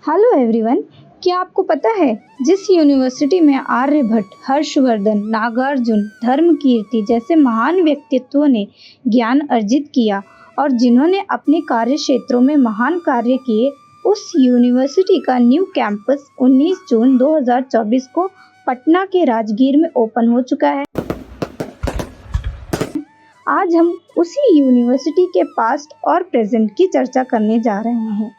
Hello everyone, क्या आपको पता है जिस यूनिवर्सिटी में आर्यभट्ट, हर्षवर्धन, नागार्जुन, धर्मकीर्ति जैसे महान व्यक्तित्वों ने ज्ञान अर्जित किया और जिन्होंने अपने कार्य क्षेत्रों में महान कार्य किए, उस यूनिवर्सिटी का न्यू कैंपस 19 जून 2024 को पटना के राजगीर में ओपन हो चुका है। आज हम उसी यूनिवर्सिटी के पास्ट और प्रेजेंट की चर्चा करने जा रहे हैं।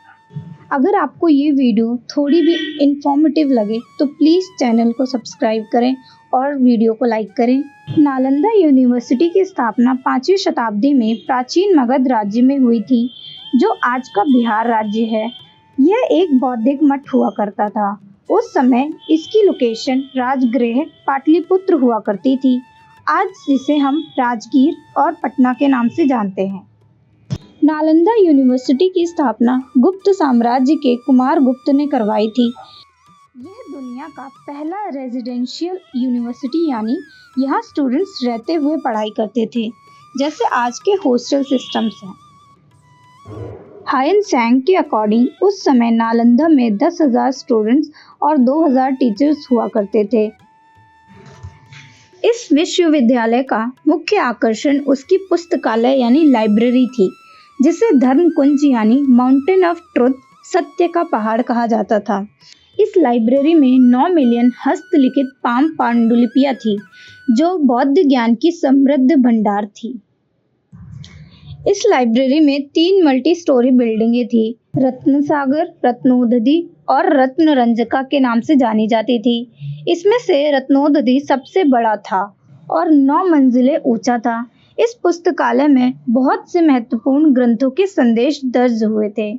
अगर आपको ये वीडियो थोड़ी भी इंफॉर्मेटिव लगे तो प्लीज़ चैनल को सब्सक्राइब करें और वीडियो को लाइक करें। नालंदा यूनिवर्सिटी की स्थापना 5वीं शताब्दी में प्राचीन मगध राज्य में हुई थी, जो आज का बिहार राज्य है। यह एक बौद्धिक मठ हुआ करता था। उस समय इसकी लोकेशन राजगृह पाटलिपुत्र हुआ करती थी, आज जिसे हम राजगीर और पटना के नाम से जानते हैं। नालंदा यूनिवर्सिटी की स्थापना गुप्त साम्राज्य के कुमारगुप्त ने करवाई थी। यह दुनिया का पहला रेजिडेंशियल यूनिवर्सिटी, यानी यहाँ स्टूडेंट्स रहते हुए पढ़ाई करते थे, जैसे आज के हॉस्टल सिस्टम्स हैं। हायन सैंग के अकॉर्डिंग उस समय नालंदा में 10,000 स्टूडेंट्स और 2,000 टीचर्स हुआ करते थे। इस विश्वविद्यालय का मुख्य आकर्षण उसकी पुस्तकालय यानी लाइब्रेरी थी, जिसे धर्म कुंज यानी माउंटेन ऑफ ट्रुथ, सत्य का पहाड़ कहा जाता था। इस लाइब्रेरी में 9 मिलियन हस्तलिखित पांडुलिपियां थी, जो बौद्ध ज्ञान की समृद्ध भंडार थी। इस लाइब्रेरी में 3 मल्टी स्टोरी बिल्डिंगें थी। रत्नसागर, रत्नोदधि और रत्नरंजका के नाम से जानी जाती थी। इसमें से रत्नोदधि सबसे बड़ा था और 9 मंजिलें ऊंचा था। इस पुस्तकालय में बहुत से महत्वपूर्ण ग्रंथों के संदेश दर्ज हुए थे।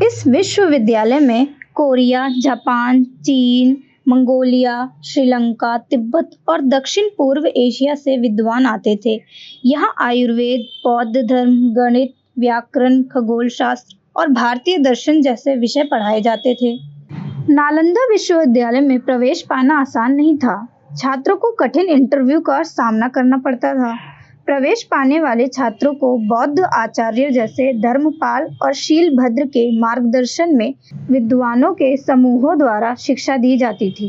इस विश्वविद्यालय में कोरिया, जापान, चीन, मंगोलिया, श्रीलंका, तिब्बत और दक्षिण पूर्व एशिया से विद्वान आते थे। यहाँ आयुर्वेद, बौद्ध धर्म, गणित, व्याकरण, खगोल शास्त्र और भारतीय दर्शन जैसे विषय पढ़ाए जाते थे। नालंदा विश्वविद्यालय में प्रवेश पाना आसान नहीं था। छात्रों को कठिन इंटरव्यू का सामना करना पड़ता था। प्रवेश पाने वाले छात्रों को बौद्ध आचार्य जैसे धर्मपाल और शीलभद्र के मार्गदर्शन में विद्वानों के समूहों द्वारा शिक्षा दी जाती थी।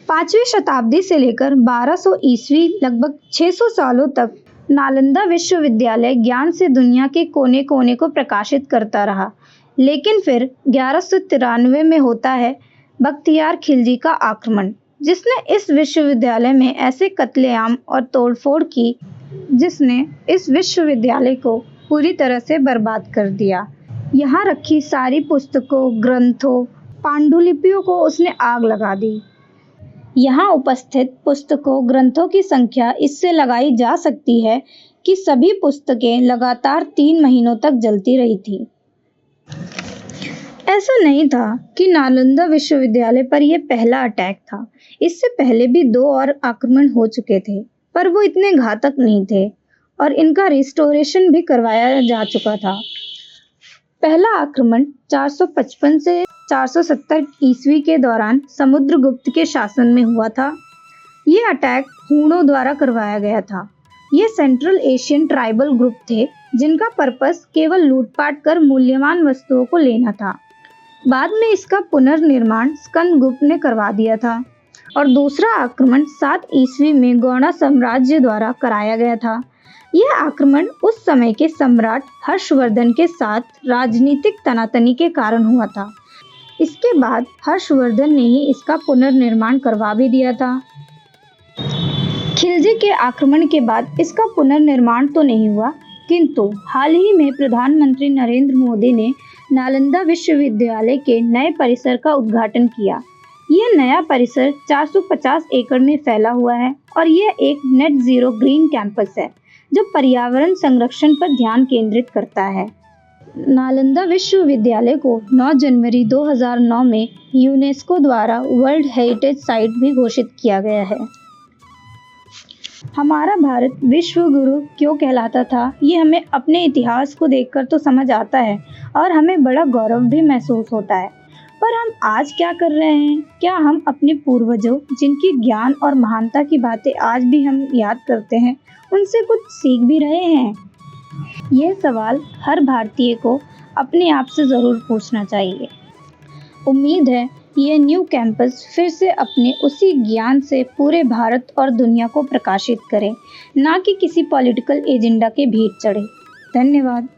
5वीं शताब्दी से लेकर 1200 ईस्वी, लगभग 600 सालों तक नालंदा विश्वविद्यालय ज्ञान से दुनिया के कोने कोने को प्रकाशित करता रहा। लेकिन फिर 1193 में होता है बख्तियार खिलजी का आक्रमण, जिसने इस विश्वविद्यालय में ऐसे कत्लेआम और तोड़फोड़ की जिसने इस विश्वविद्यालय को पूरी तरह से बर्बाद कर दिया। यहाँ रखी सारी पुस्तकों, ग्रंथों, पांडुलिपियों को उसने आग लगा दी। यहाँ उपस्थित पुस्तकों, ग्रंथों की संख्या इससे लगाई जा सकती है कि सभी पुस्तकें लगातार 3 महीनों तक जलती रही थी। ऐसा नहीं था कि नालंदा विश्वविद्यालय पर यह पहला अटैक था। इससे पहले भी 2 और आक्रमण हो चुके थे, पर वो इतने घातक नहीं थे और इनका रिस्टोरेशन भी करवाया जा चुका था। पहला आक्रमण 455 से 470 ईस्वी के दौरान समुद्रगुप्त के शासन में हुआ था। ये अटैक हूणों द्वारा करवाया गया था। ये सेंट्रल एशियन ट्राइबल ग्रुप थे, जिनका पर्पस केवल लूटपाट कर मूल्यवान वस्तुओं को लेना था। बाद में इसका पुनर्निर्माण स्कंदगुप्त ने करवा दिया था और दूसरा आक्रमण 7 ईस्वी में गौड़ा साम्राज्य द्वारा कराया गया था। यह आक्रमण उस समय के सम्राट हर्षवर्धन के साथ राजनीतिक तनातनी के कारण हुआ था। इसके बाद हर्षवर्धन ने ही इसका पुनर्निर्माण करवा भी दिया था। खिलजी के आक्रमण के बाद इसका पुनर्निर्माण तो नहीं हुआ, किंतु हाल ही में प्रधानमंत्री नरेंद्र मोदी ने नालंदा विश्वविद्यालय के नए परिसर का उद्घाटन किया। यह नया परिसर 450 एकड़ में फैला हुआ है और यह एक नेट जीरो ग्रीन कैंपस है, जो पर्यावरण संरक्षण पर ध्यान केंद्रित करता है। नालंदा विश्वविद्यालय को 9 जनवरी 2009 में यूनेस्को द्वारा वर्ल्ड हेरिटेज साइट भी घोषित किया गया है। हमारा भारत विश्व गुरु क्यों कहलाता था, ये हमें अपने इतिहास को देखकर तो समझ आता है और हमें बड़ा गौरव भी महसूस होता है। पर हम आज क्या कर रहे हैं? क्या हम अपने पूर्वजों, जिनकी ज्ञान और महानता की बातें आज भी हम याद करते हैं, उनसे कुछ सीख भी रहे हैं? यह सवाल हर भारतीय को अपने आप से ज़रूर पूछना चाहिए। उम्मीद है यह न्यू कैंपस फिर से अपने उसी ज्ञान से पूरे भारत और दुनिया को प्रकाशित करे, ना कि किसी पॉलिटिकल एजेंडा के भीड़ चढ़े। धन्यवाद।